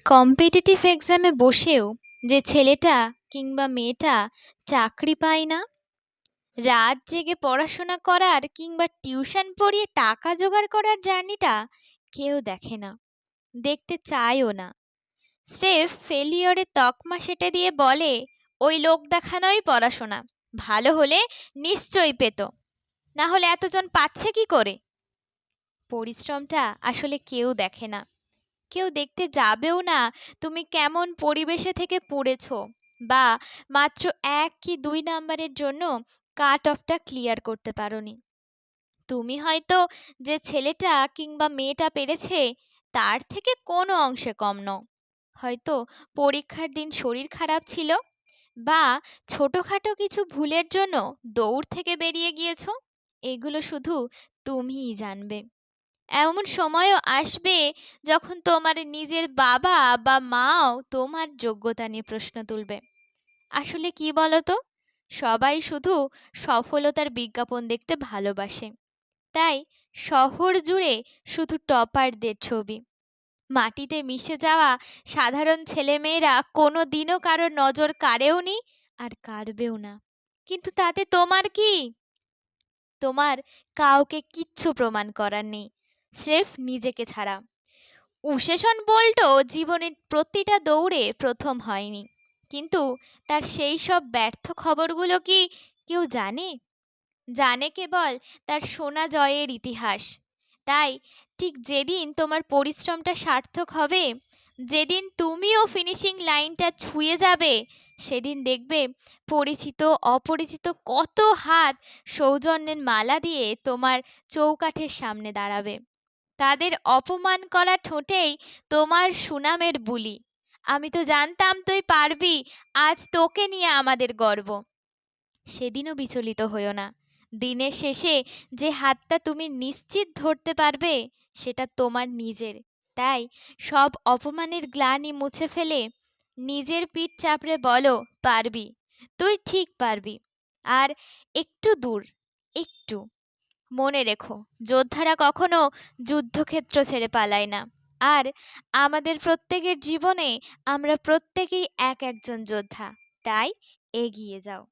Competitive এক্সামে বসেও যে ছেলেটা কিংবা মেয়েটা চাকরি পায় না, রাত জেগে পড়াশোনা করার কিংবা টিউশন পড়িয়ে টাকা জোগাড় করার জার্নিটা কেউ দেখে না, দেখতে চায়ও না। স্রেফ ফেলিওরে তকমা সেটে দিয়ে বলে, ওই লোক দেখানোই পড়াশোনা, ভালো হলে নিশ্চয়ই পেত, না হলে এতজন পাচ্ছে কি করে। পরিশ্রমটা আসলে কেউ দেখে না, কেউ দেখতে যাবেও না তুমি কেমন পরিবেশে থেকে পড়েছো, বা মাত্র 1 কি 2 নাম্বারের জন্য কাট অফটা ক্লিয়ার করতে পারোনি। তুমি হয়তো যে ছেলেটা কিংবা মেয়েটা পেরেছে তার থেকে কোনো অংশে কম নও। হয়তো পরীক্ষার দিন শরীর খারাপ ছিল, বা ছোটখাটো কিছু ভুলের জন্য দৌড় থেকে বেরিয়ে গিয়েছো। এগুলো শুধু তুমিই জানবে। এমন সময়ও আসবে যখন তোমার নিজের বাবা বা মাও তোমার যোগ্যতা নিয়ে প্রশ্ন তুলবে। আসলে কি বলতো, সবাই শুধু সফলতার বিজ্ঞাপন দেখতে ভালোবাসে, তাই শহর জুড়ে শুধু টপারদের ছবি। মাটিতে মিশে যাওয়া সাধারণ ছেলেমেয়েরা কোনো দিনও কারোর নজর কাড়েওনি, আর কাড়বেও না। কিন্তু তাতে তোমার কি? তোমার কাউকে কিচ্ছু প্রমাণ করার নেই, স্রেফ নিজেকে ছাড়া। উসেসন বোল্টও জীবনের প্রতিটা দৌড়ে প্রথম হয়নি, কিন্তু তার সেই সব ব্যর্থ খবরগুলো কি কেউ জানে? জানে কেবল তার সোনা জয়ের ইতিহাস। তাই ঠিক যেদিন তোমার পরিশ্রমটা সার্থক হবে, যেদিন তুমিও ফিনিশিং লাইনটা ছুঁয়ে যাবে, সেদিন দেখবে পরিচিত অপরিচিত কত হাত সৌজন্যের মালা দিয়ে তোমার চৌকাঠের সামনে দাঁড়াবে। তাদের অপমান করা ঠোঁটেই তোমার সুনামের বুলি। আমি তো জানতাম তুই পারবি, আজ তোকে নিয়ে আমাদের গর্ব। সেদিনও বিচলিত হইও না। দিনের শেষে যে হাতটা তুমি নিশ্চিত ধরতে পারবে, সেটা তোমার নিজের। তাই সব অপমানের গ্লানি মুছে ফেলে নিজের পিঠ চাপড়ে বলো, পারবি, তুই ঠিক পারবি। আর একটু দূর, একটু মনে রেখো, যোদ্ধারা কখনো যুদ্ধক্ষেত্র ছেড়ে পালায় না। আর আমাদের প্রত্যেকের জীবনে আমরা প্রত্যেকেই এক একজন যোদ্ধা। তাই এগিয়ে যাও।